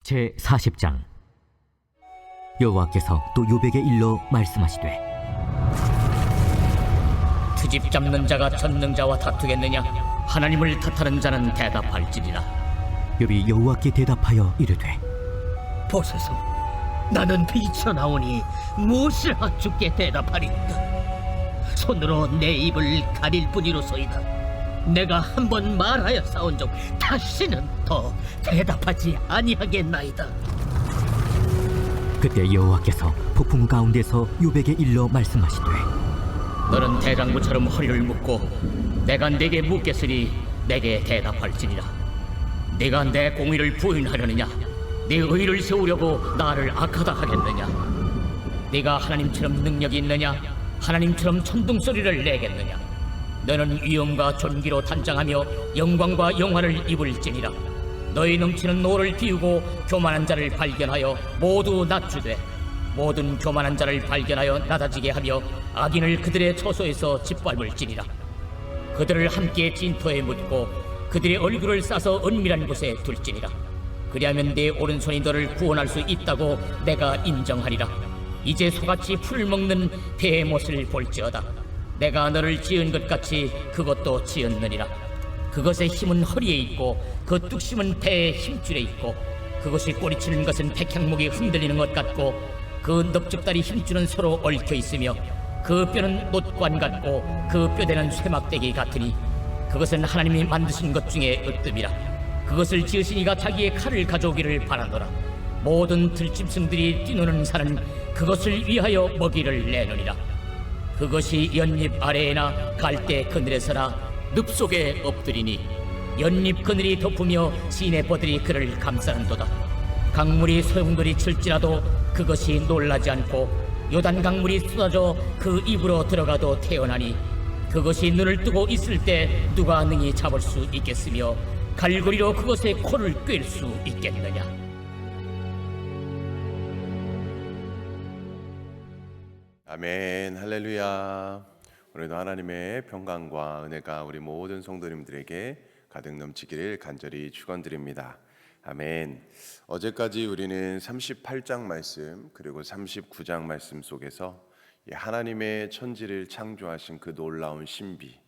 제40장. 여호와께서 또 욥에게 일러 말씀하시되, 트집 잡는 자가 전능자와 다투겠느냐? 하나님을 탓하는 자는 대답할지니라. 욥이 여호와께 대답하여 이르되, 보소서, 나는 비쳐나오니 무엇을 주께 대답하리이까? 손으로 내 입을 가릴 뿐이로소이다. 내가 한번 말하여 싸운즉 다시는 더 대답하지 아니하겠나이다. 그때 여호와께서 폭풍 가운데서 욥에게 일러 말씀하시되, 너는 대장부처럼 허리를 묶고 내가 네게 묻겠으니 내게 대답할지니라. 네가 내 공의를 부인하려느냐? 네 의를 세우려고 나를 악하다 하겠느냐? 네가 하나님처럼 능력이 있느냐? 하나님처럼 천둥소리를 내겠느냐? 너는 위엄과 존귀로 단장하며 영광과 영화를 입을지니라. 너희 넘치는 노를 비우고 교만한 자를 발견하여 모두 낮추되 모든 교만한 자를 발견하여 낮아지게 하며 악인을 그들의 처소에서 짓밟을지니라. 그들을 함께 진토에 묻고 그들의 얼굴을 싸서 은밀한 곳에 둘지니라. 그리하면 네 오른손이 너를 구원할 수 있다고 내가 인정하리라. 이제 소같이 풀을 먹는 배의 못을 볼지어다. 내가 너를 지은 것 같이 그것도 지었느니라. 그것의 힘은 허리에 있고 그 뚝심은 배의 힘줄에 있고 그것이 꼬리치는 것은 백향목이 흔들리는 것 같고 그 넙죽다리 힘줄은 서로 얽혀 있으며 그 뼈는 놋관 같고 그 뼈대는 쇠막대기 같으니 그것은 하나님이 만드신 것 중에 으뜸이라. 그것을 지으신 이가 자기의 칼을 가져오기를 바라노라. 모든 들짐승들이 뛰노는 산은 그것을 위하여 먹이를 내느니라. 그것이 연잎 아래에나 갈대 그늘에서나 늪속에 엎드리니 연잎 그늘이 덮으며 시내버들이 그를 감싸는도다. 강물이 소용돌이 칠지라도 그것이 놀라지 않고 요단 강물이 쏟아져 그 입으로 들어가도 태어나니 그것이 눈을 뜨고 있을 때 누가 능히 잡을 수 있겠으며 갈고리로 그것의 코를 꿰일 수 있겠느냐? 아멘, 할렐루야. 오늘도 하나님의 평강과 은혜가 우리 모든 성도님들에게 가득 넘치기를 간절히 축원드립니다. 아멘. 어제까지 우리는 38장 말씀 그리고 39장 말씀 속에서 하나님의 천지를 창조하신 그 놀라운 신비,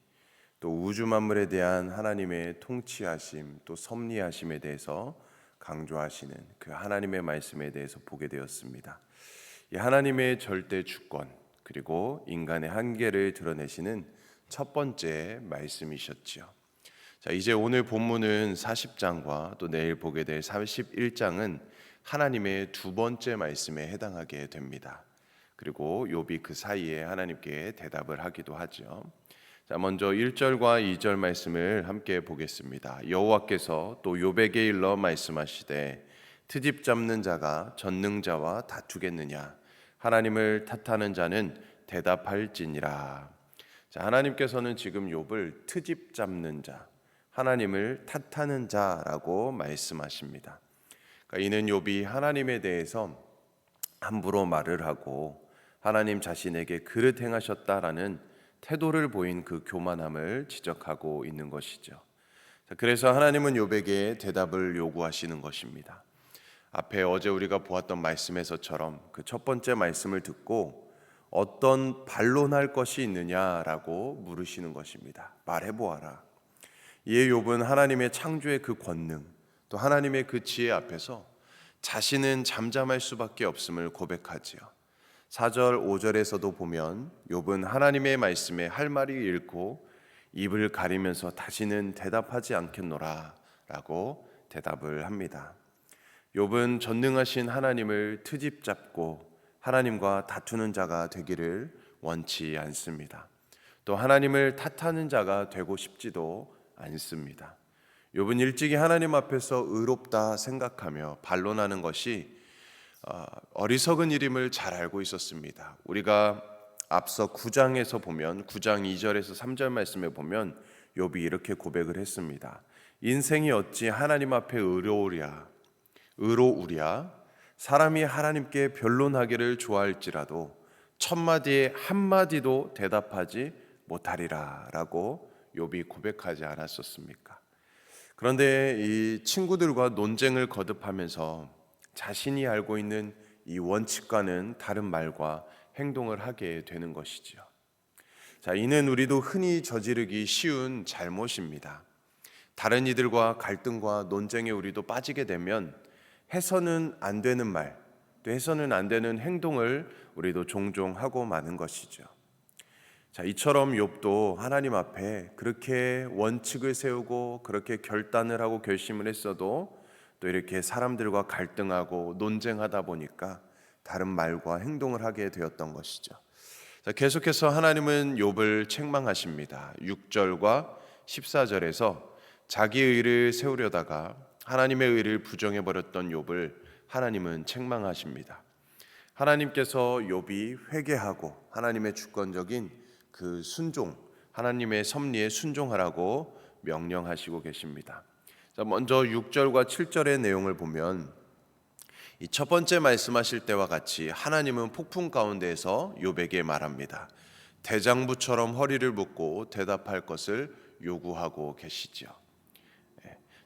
또 우주 만물에 대한 하나님의 통치하심, 또 섭리하심에 대해서 강조하시는 그 하나님의 말씀에 대해서 보게 되었습니다. 이 하나님의 절대 주권 그리고 인간의 한계를 드러내시는 첫 번째 말씀이셨지요. 자, 이제 오늘 본문은 40장과 또 내일 보게 될 41장은 하나님의 두 번째 말씀에 해당하게 됩니다. 그리고 욥이 그 사이에 하나님께 대답을 하기도 하죠. 자, 먼저 1절과 2절 말씀을 함께 보겠습니다. 여호와께서 또 욥에게 일러 말씀하시되, 트집 잡는 자가 전능자와 다투겠느냐? 하나님을 탓하는 자는 대답할지니라. 자, 하나님께서는 지금 욥을 트집 잡는 자, 하나님을 탓하는 자라고 말씀하십니다. 그러니까 이는 욥이 하나님에 대해서 함부로 말을 하고 하나님 자신에게 그릇 행하셨다라는 태도를 보인 그 교만함을 지적하고 있는 것이죠. 자, 그래서 하나님은 욥에게 대답을 요구하시는 것입니다. 앞에 어제 우리가 보았던 말씀에서처럼 그 첫 번째 말씀을 듣고 어떤 반론할 것이 있느냐라고 물으시는 것입니다. 말해보아라. 이에 욥은 하나님의 창조의 그 권능, 또 하나님의 그 지혜 앞에서 자신은 잠잠할 수밖에 없음을 고백하지요. 4절, 5절에서도 보면 욥은 하나님의 말씀에 할 말이 잃고 입을 가리면서 다시는 대답하지 않겠노라 라고 대답을 합니다. 욥은 전능하신 하나님을 트집 잡고 하나님과 다투는 자가 되기를 원치 않습니다. 또 하나님을 탓하는 자가 되고 싶지도 않습니다. 욥은 일찍이 하나님 앞에서 의롭다 생각하며 반론하는 것이 어리석은 일임을 잘 알고 있었습니다. 우리가 앞서 9장에서 보면 9장 2절에서 3절 말씀에 보면 욥이 이렇게 고백을 했습니다. 인생이 어찌 하나님 앞에 의로우랴 사람이 하나님께 변론하기를 좋아할지라도 첫마디에 한마디도 대답하지 못하리라 라고 욥이 고백하지 않았었습니까? 그런데 이 친구들과 논쟁을 거듭하면서 자신이 알고 있는 이 원칙과는 다른 말과 행동을 하게 되는 것이지요. 자, 이는 우리도 흔히 저지르기 쉬운 잘못입니다. 다른 이들과 갈등과 논쟁에 우리도 빠지게 되면 해서는 안 되는 말, 또 해서는 안 되는 행동을 우리도 종종 하고 마는 것이죠. 자, 이처럼 욥도 하나님 앞에 그렇게 원칙을 세우고 그렇게 결단을 하고 결심을 했어도 또 이렇게 사람들과 갈등하고 논쟁하다 보니까 다른 말과 행동을 하게 되었던 것이죠. 자, 계속해서 하나님은 욥을 책망하십니다. 6절과 14절에서 자기의 의를 세우려다가 하나님의 의를 부정해버렸던 욥을 하나님은 책망하십니다. 하나님께서 욥이 회개하고 하나님의 주권적인 그 순종, 하나님의 섭리에 순종하라고 명령하시고 계십니다. 자, 먼저 6절과 7절의 내용을 보면 이 첫 번째 말씀하실 때와 같이 하나님은 폭풍 가운데에서 욥에게 말합니다. 대장부처럼 허리를 묶고 대답할 것을 요구하고 계시죠.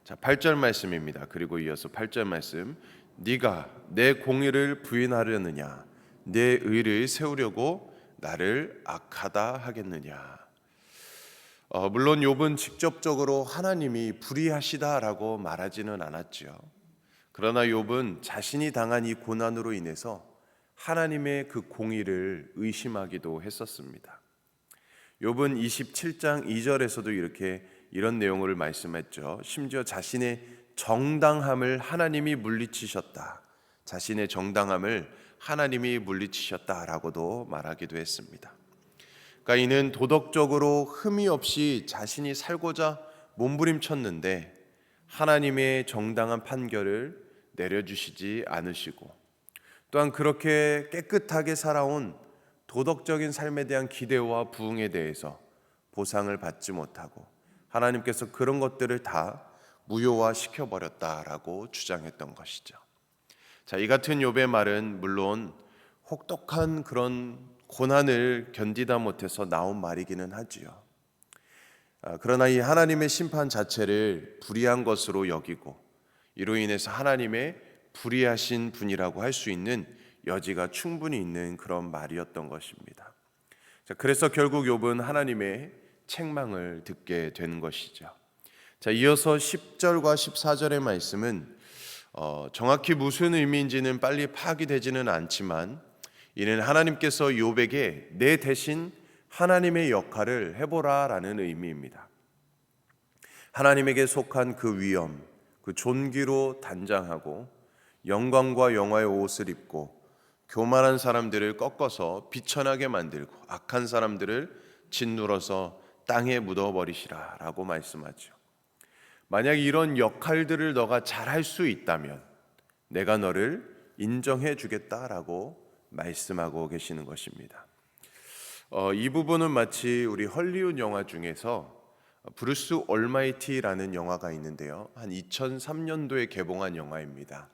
자, 8절 말씀입니다. 그리고 이어서 8절 말씀, 네가 내 공의를 부인하려느냐, 내 의를 세우려고 나를 악하다 하겠느냐. 물론 욥은 직접적으로 하나님이 불의하시다라고 말하지는 않았죠. 그러나 욥은 자신이 당한 이 고난으로 인해서 하나님의 그 공의를 의심하기도 했었습니다. 욥은 27장 2절에서도 이런 내용을 말씀했죠. 심지어 자신의 정당함을 하나님이 물리치셨다, 자신의 정당함을 하나님이 물리치셨다라고도 말하기도 했습니다. 그러니까 이는 도덕적으로 흠이 없이 자신이 살고자 몸부림쳤는데 하나님의 정당한 판결을 내려주시지 않으시고, 또한 그렇게 깨끗하게 살아온 도덕적인 삶에 대한 기대와 부응에 대해서 보상을 받지 못하고 하나님께서 그런 것들을 다 무효화시켜버렸다라고 주장했던 것이죠. 자, 이 같은 욥의 말은 물론 혹독한 그런 고난을 견디다 못해서 나온 말이기는 하지요. 그러나 이 하나님의 심판 자체를 불의한 것으로 여기고 이로 인해서 하나님의 불의하신 분이라고 할 수 있는 여지가 충분히 있는 그런 말이었던 것입니다. 자, 그래서 결국 욥은 하나님의 책망을 듣게 되는 것이죠. 자, 이어서 10절과 14절의 말씀은 정확히 무슨 의미인지는 빨리 파악이 되지는 않지만 이는 하나님께서 욥에게 내 대신 하나님의 역할을 해보라라는 의미입니다. 하나님에게 속한 그 위엄, 그 존귀로 단장하고 영광과 영화의 옷을 입고 교만한 사람들을 꺾어서 비천하게 만들고 악한 사람들을 짓눌러서 땅에 묻어버리시라 라고 말씀하죠. 만약 이런 역할들을 너가 잘할 수 있다면 내가 너를 인정해 주겠다라고 말씀하고 계시는 것입니다. 이 부분은 마치 우리 헐리우드 영화 중에서 브루스 올마이티라는 영화가 있는데요, 한 2003년도에 개봉한 영화입니다.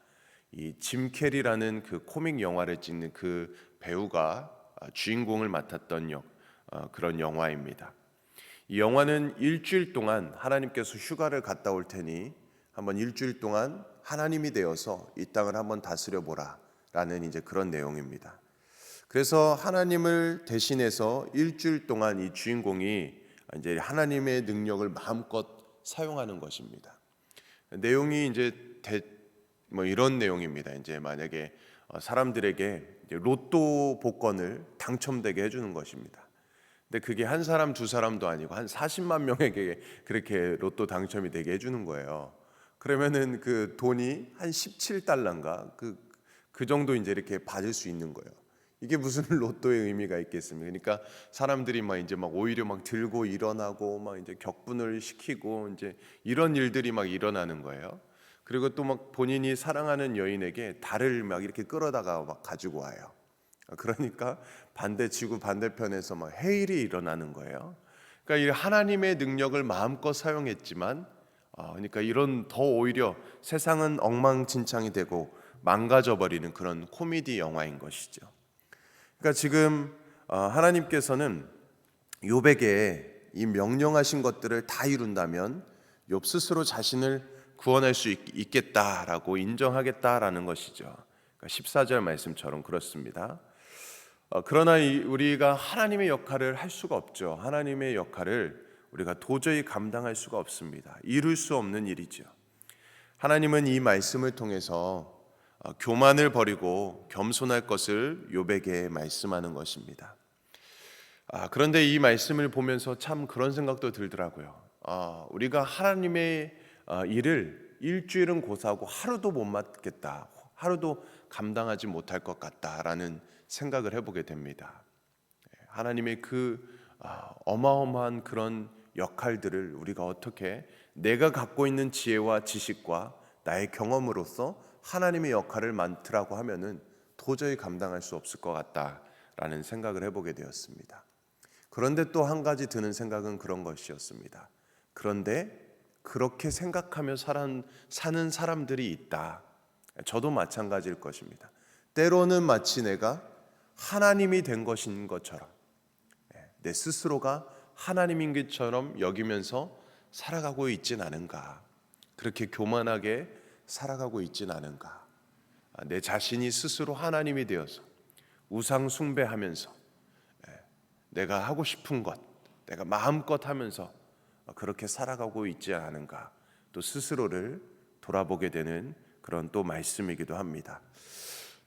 이 짐 캐리라는 그 코믹 영화를 찍는 그 배우가 주인공을 맡았던 그런 영화입니다. 이 영화는 일주일 동안 하나님께서 휴가를 갔다 올 테니 한번 일주일 동안 하나님이 되어서 이 땅을 한번 다스려 보라라는 이제 그런 내용입니다. 그래서 하나님을 대신해서 일주일 동안 이 주인공이 이제 하나님의 능력을 마음껏 사용하는 것입니다. 내용이 이제 이런 내용입니다. 이제 만약에 사람들에게 로또 복권을 당첨되게 해주는 것입니다. 근데 그게 한 사람 두 사람도 아니고 한 40만 명에게 그렇게 로또 당첨이 되게 해주는 거예요. 그러면은 그 돈이 한 17달러인가 그 정도 이제 이렇게 받을 수 있는 거예요. 이게 무슨 로또의 의미가 있겠습니까? 그러니까 사람들이 오히려 들고 일어나고 이제 격분을 시키고 이제 이런 일들이 일어나는 거예요. 그리고 또 본인이 사랑하는 여인에게 달을 이렇게 끌어다가 가지고 와요. 그러니까 지구 반대편에서 해일이 일어나는 거예요. 그러니까 이 하나님의 능력을 마음껏 사용했지만, 그러니까 이런 더 오히려 세상은 엉망진창이 되고 망가져버리는 그런 코미디 영화인 것이죠. 그러니까 지금 하나님께서는 욥에게 이 명령하신 것들을 다 이룬다면 욥 스스로 자신을 구원할 수 있겠다라고 인정하겠다라는 것이죠. 그러니까 14절 말씀처럼 그렇습니다. 그러나 우리가 하나님의 역할을 할 수가 없죠. 하나님의 역할을 우리가 도저히 감당할 수가 없습니다. 이룰 수 없는 일이죠. 하나님은 이 말씀을 통해서 교만을 버리고 겸손할 것을 욥에게 말씀하는 것입니다. 그런데 이 말씀을 보면서 참 그런 생각도 들더라고요. 우리가 하나님의 일을 일주일은 고사하고 하루도 못 맡겠다, 하루도 감당하지 못할 것 같다라는 생각을 해보게 됩니다. 하나님의 그 어마어마한 그런 역할들을 우리가 어떻게 내가 갖고 있는 지혜와 지식과 나의 경험으로서 하나님의 역할을 맡으라고 하면은 도저히 감당할 수 없을 것 같다라는 생각을 해보게 되었습니다. 그런데 또 한 가지 드는 생각은 그런 것이었습니다. 그런데 그렇게 생각하며 사는 사람들이 있다. 저도 마찬가지일 것입니다. 때로는 마치 내가 하나님이 된 것인 것처럼, 내 스스로가 하나님인 것처럼 여기면서 살아가고 있진 않은가, 그렇게 교만하게 살아가고 있진 않은가, 내 자신이 스스로 하나님이 되어서 우상 숭배하면서 내가 하고 싶은 것, 내가 마음껏 하면서 그렇게 살아가고 있지 않은가, 또 스스로를 돌아보게 되는 그런 또 말씀이기도 합니다.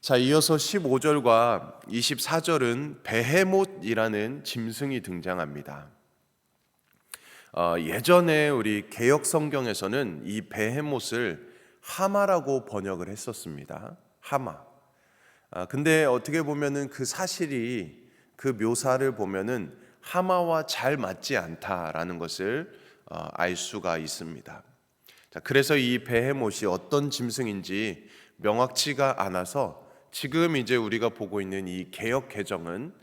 자, 이어서 15절과 24절은 베헤못이라는 짐승이 등장합니다. 예전에 우리 개역 성경에서는 이 베헤못을 하마라고 번역을 했었습니다. 하마. 근데 어떻게 보면은 그 사실이, 그 묘사를 보면은 하마와 잘 맞지 않다라는 것을 알 수가 있습니다. 자, 그래서 이 베헤못이 어떤 짐승인지 명확치가 않아서 지금 이제 우리가 보고 있는 이 개역 개정은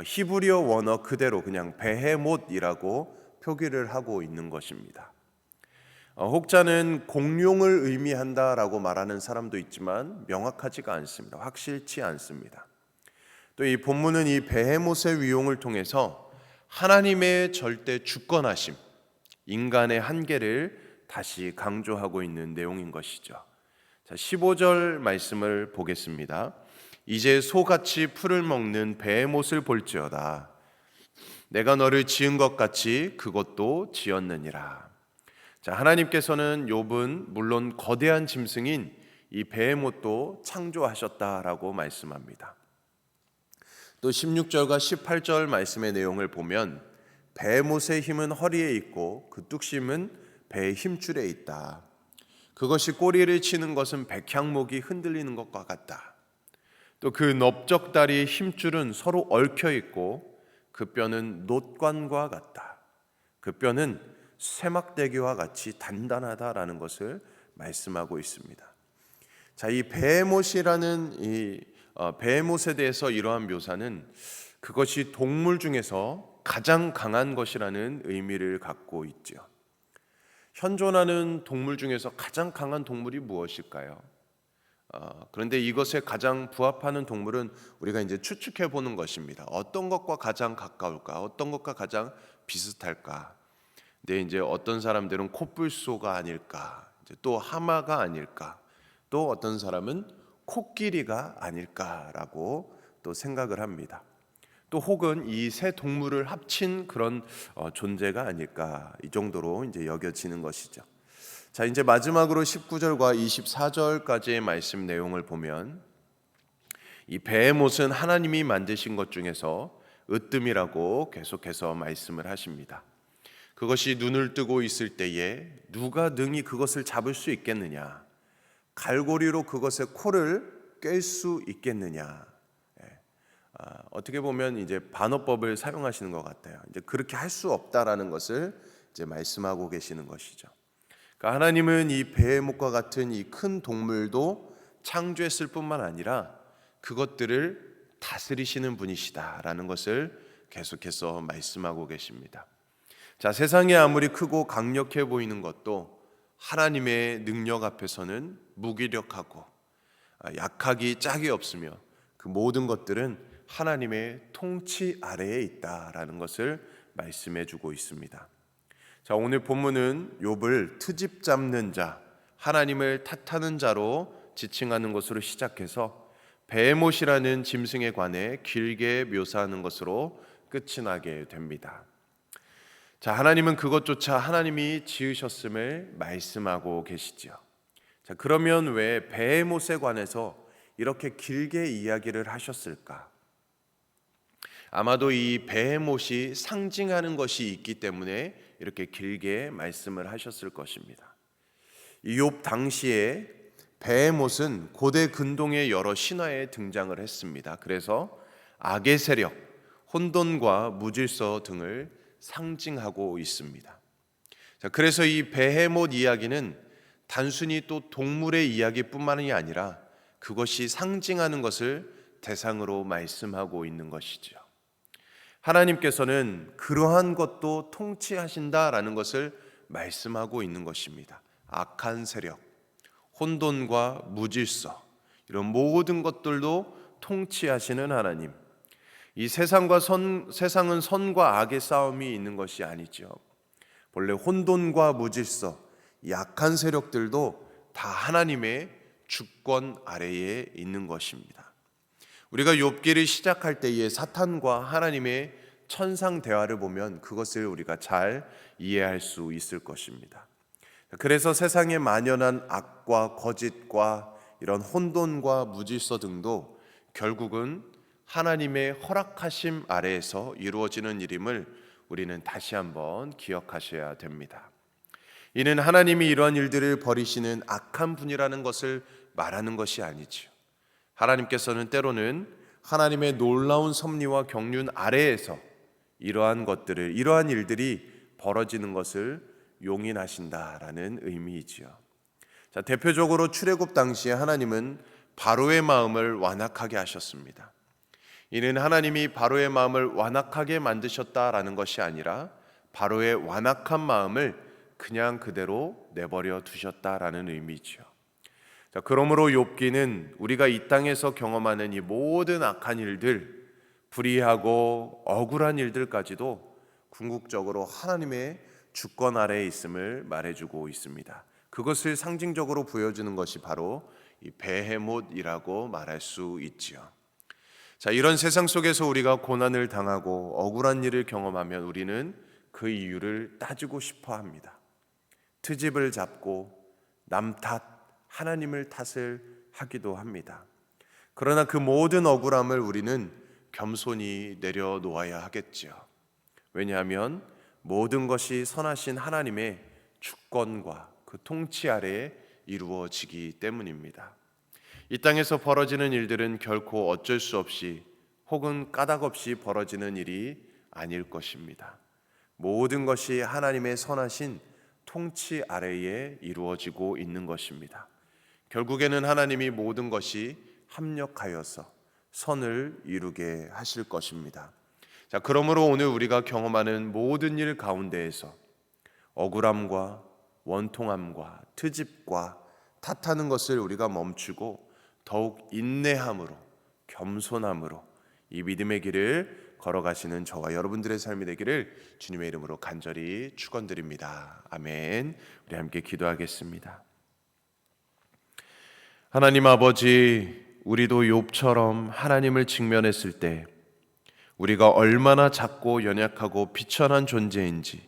히브리어 원어 그대로 그냥 베헤못이라고 표기를 하고 있는 것입니다. 혹자는 공룡을 의미한다라고 말하는 사람도 있지만 명확하지가 않습니다. 확실치 않습니다. 또 이 본문은 이 베헤못의 위용을 통해서 하나님의 절대 주권하심, 인간의 한계를 다시 강조하고 있는 내용인 것이죠. 자, 15절 말씀을 보겠습니다. 이제 소같이 풀을 먹는 베헤못을 볼지어다. 내가 너를 지은 것 같이 그것도 지었느니라. 자, 하나님께서는 욥은 물론 거대한 짐승인 이 베헤못도 창조하셨다라고 말씀합니다. 또 16절과 18절 말씀의 내용을 보면 베헤못의 힘은 허리에 있고 그 뚝심은 배의 힘줄에 있다. 그것이 꼬리를 치는 것은 백향목이 흔들리는 것과 같다. 또 그 넓적다리의 힘줄은 서로 얽혀 있고 그 뼈는 놋관과 같다. 그 뼈는 쇠막대기와 같이 단단하다라는 것을 말씀하고 있습니다. 자, 이 베헤못이라는 이 베헤못에 대해서 이러한 묘사는 그것이 동물 중에서 가장 강한 것이라는 의미를 갖고 있죠. 현존하는 동물 중에서 가장 강한 동물이 무엇일까요? 그런데 이것에 가장 부합하는 동물은 우리가 이제 추측해 보는 것입니다. 어떤 것과 가장 가까울까? 어떤 것과 가장 비슷할까? 근데 이제 어떤 사람들은 코뿔소가 아닐까? 또 하마가 아닐까? 또 어떤 사람은 코끼리가 아닐까라고 또 생각을 합니다. 또 혹은 이 세 동물을 합친 그런 존재가 아닐까, 이 정도로 이제 여겨지는 것이죠. 자, 이제 마지막으로 19절과 24절까지의 말씀 내용을 보면 이 베헤못은 하나님이 만드신 것 중에서 으뜸이라고 계속해서 말씀을 하십니다. 그것이 눈을 뜨고 있을 때에 누가 능히 그것을 잡을 수 있겠느냐? 갈고리로 그것의 코를 꿰 수 있겠느냐? 어떻게 보면 이제 반어법을 사용하시는 것 같아요. 이제 그렇게 할 수 없다라는 것을 이제 말씀하고 계시는 것이죠. 그러니까 하나님은 이 베헤못과 같은 이 큰 동물도 창조했을 뿐만 아니라 그것들을 다스리시는 분이시다라는 것을 계속해서 말씀하고 계십니다. 자, 세상이 아무리 크고 강력해 보이는 것도 하나님의 능력 앞에서는 무기력하고 약하기 짝이 없으며 그 모든 것들은 하나님의 통치 아래에 있다라는 것을 말씀해 주고 있습니다. 자, 오늘 본문은 욥을 트집 잡는 자, 하나님을 탓하는 자로 지칭하는 것으로 시작해서 베헤못이라는 짐승에 관해 길게 묘사하는 것으로 끝이 나게 됩니다. 자, 하나님은 그것조차 하나님이 지으셨음을 말씀하고 계시죠. 자, 그러면 왜 베헤못에 관해서 이렇게 길게 이야기를 하셨을까? 아마도 이 베헤못이 상징하는 것이 있기 때문에 이렇게 길게 말씀을 하셨을 것입니다. 욥 당시에 베헤못은 고대 근동의 여러 신화에 등장을 했습니다. 그래서 악의 세력, 혼돈과 무질서 등을 상징하고 있습니다. 자, 그래서 이 베헤못 이야기는 단순히 또 동물의 이야기뿐만이 아니라 그것이 상징하는 것을 대상으로 말씀하고 있는 것이죠. 하나님께서는 그러한 것도 통치하신다라는 것을 말씀하고 있는 것입니다. 악한 세력, 혼돈과 무질서, 이런 모든 것들도 통치하시는 하나님. 이 세상은 선과 악의 싸움이 있는 것이 아니죠. 본래 혼돈과 무질서, 이 악한 세력들도 다 하나님의 주권 아래에 있는 것입니다. 우리가 욥기를 시작할 때에 사탄과 하나님의 천상 대화를 보면 그것을 우리가 잘 이해할 수 있을 것입니다. 그래서 세상에 만연한 악과 거짓과 이런 혼돈과 무질서 등도 결국은 하나님의 허락하심 아래에서 이루어지는 일임을 우리는 다시 한번 기억하셔야 됩니다. 이는 하나님이 이러한 일들을 벌이시는 악한 분이라는 것을 말하는 것이 아니지요. 하나님께서는 때로는 하나님의 놀라운 섭리와 경륜 아래에서 이러한 일들이 벌어지는 것을 용인하신다라는 의미이지요. 자, 대표적으로 출애굽 당시에 하나님은 바로의 마음을 완악하게 하셨습니다. 이는 하나님이 바로의 마음을 완악하게 만드셨다라는 것이 아니라 바로의 완악한 마음을 그냥 그대로 내버려 두셨다라는 의미지요. 자, 그러므로 욥기는 우리가 이 땅에서 경험하는 이 모든 악한 일들, 불의하고 억울한 일들까지도 궁극적으로 하나님의 주권 아래에 있음을 말해주고 있습니다. 그것을 상징적으로 보여주는 것이 바로 이 베헤못이라고 말할 수 있지요. 자, 이런 세상 속에서 우리가 고난을 당하고 억울한 일을 경험하면 우리는 그 이유를 따지고 싶어 합니다. 트집을 잡고 남 탓, 하나님을 탓을 하기도 합니다. 그러나 그 모든 억울함을 우리는 겸손히 내려놓아야 하겠죠. 왜냐하면 모든 것이 선하신 하나님의 주권과 그 통치 아래에 이루어지기 때문입니다. 이 땅에서 벌어지는 일들은 결코 어쩔 수 없이 혹은 까닭 없이 벌어지는 일이 아닐 것입니다. 모든 것이 하나님의 선하신 통치 아래에 이루어지고 있는 것입니다. 결국에는 하나님이 모든 것이 합력하여서 선을 이루게 하실 것입니다. 자, 그러므로 오늘 우리가 경험하는 모든 일 가운데에서 억울함과 원통함과 트집과 탓하는 것을 우리가 멈추고 더욱 인내함으로 겸손함으로 이 믿음의 길을 걸어가시는 저와 여러분들의 삶이 되기를 주님의 이름으로 간절히 축원드립니다. 아멘. 우리 함께 기도하겠습니다. 하나님 아버지, 우리도 욥처럼 하나님을 직면했을 때 우리가 얼마나 작고 연약하고 비천한 존재인지,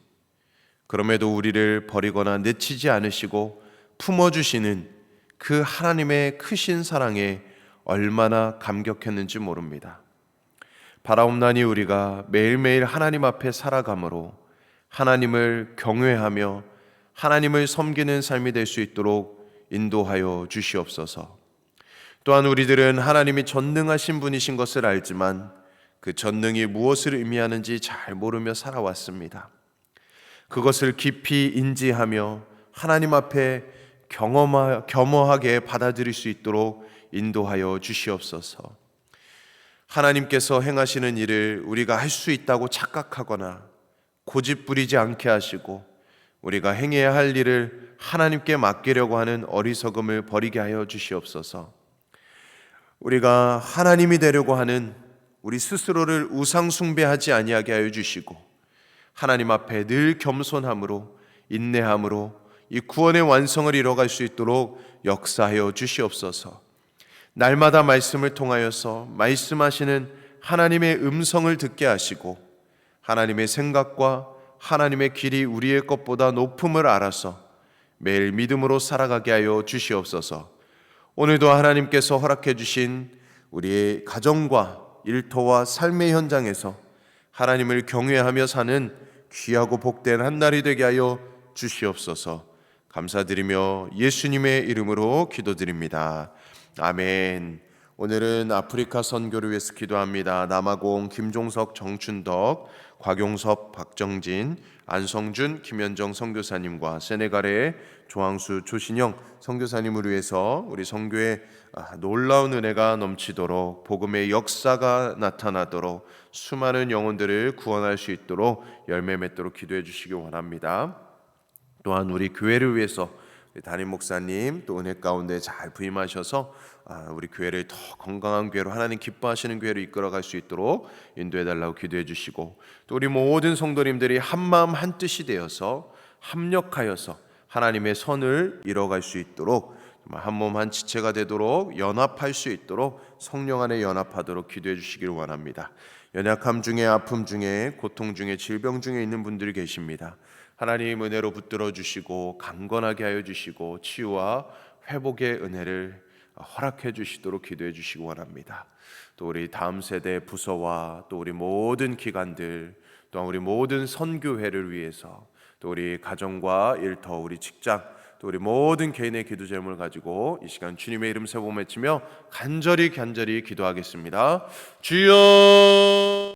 그럼에도 우리를 버리거나 내치지 않으시고 품어주시는 그 하나님의 크신 사랑에 얼마나 감격했는지 모릅니다. 바라옵나니 우리가 매일매일 하나님 앞에 살아감으로 하나님을 경외하며 하나님을 섬기는 삶이 될 수 있도록 인도하여 주시옵소서. 또한 우리들은 하나님이 전능하신 분이신 것을 알지만 그 전능이 무엇을 의미하는지 잘 모르며 살아왔습니다. 그것을 깊이 인지하며 하나님 앞에 겸허하게 받아들일 수 있도록 인도하여 주시옵소서. 하나님께서 행하시는 일을 우리가 할 수 있다고 착각하거나 고집부리지 않게 하시고 우리가 행해야 할 일을 하나님께 맡기려고 하는 어리석음을 버리게 하여 주시옵소서. 우리가 하나님이 되려고 하는 우리 스스로를 우상 숭배하지 아니하게 하여 주시고 하나님 앞에 늘 겸손함으로 인내함으로 이 구원의 완성을 이뤄갈 수 있도록 역사하여 주시옵소서. 날마다 말씀을 통하여서 말씀하시는 하나님의 음성을 듣게 하시고 하나님의 생각과 하나님의 길이 우리의 것보다 높음을 알아서 매일 믿음으로 살아가게 하여 주시옵소서. 오늘도 하나님께서 허락해 주신 우리의 가정과 일터와 삶의 현장에서 하나님을 경외하며 사는 귀하고 복된 한 날이 되게 하여 주시옵소서. 감사드리며 예수님의 이름으로 기도드립니다. 아멘. 오늘은 아프리카 선교를 위해서 기도합니다. 남아공 김종석, 정춘덕, 곽용섭, 박정진, 안성준, 김현정 선교사님과 세네갈의 조항수, 조신영 선교사님을 위해서 우리 선교에 놀라운 은혜가 넘치도록 복음의 역사가 나타나도록 수많은 영혼들을 구원할 수 있도록 열매 맺도록 기도해 주시기 원합니다. 또한 우리 교회를 위해서 담임 목사님 또 은혜 가운데 잘 부임하셔서 우리 교회를 더 건강한 교회로 하나님 기뻐하시는 교회로 이끌어갈 수 있도록 인도해 달라고 기도해 주시고, 또 우리 모든 성도님들이 한마음 한뜻이 되어서 합력하여서 하나님의 선을 이뤄갈 수 있도록 한 몸 한 지체가 되도록 연합할 수 있도록 성령 안에 연합하도록 기도해 주시기를 원합니다. 연약함 중에 아픔 중에 고통 중에 질병 중에 있는 분들이 계십니다. 하나님 은혜로 붙들어 주시고 강건하게 하여 주시고 치유와 회복의 은혜를 허락해 주시도록 기도해 주시기 원합니다. 또 우리 다음 세대 부서와 또 우리 모든 기관들, 또한 우리 모든 선교회를 위해서, 또 우리 가정과 일터, 우리 직장, 또 우리 모든 개인의 기도 제목을 가지고 이 시간 주님의 이름 세보 외치며 간절히 기도하겠습니다. 주여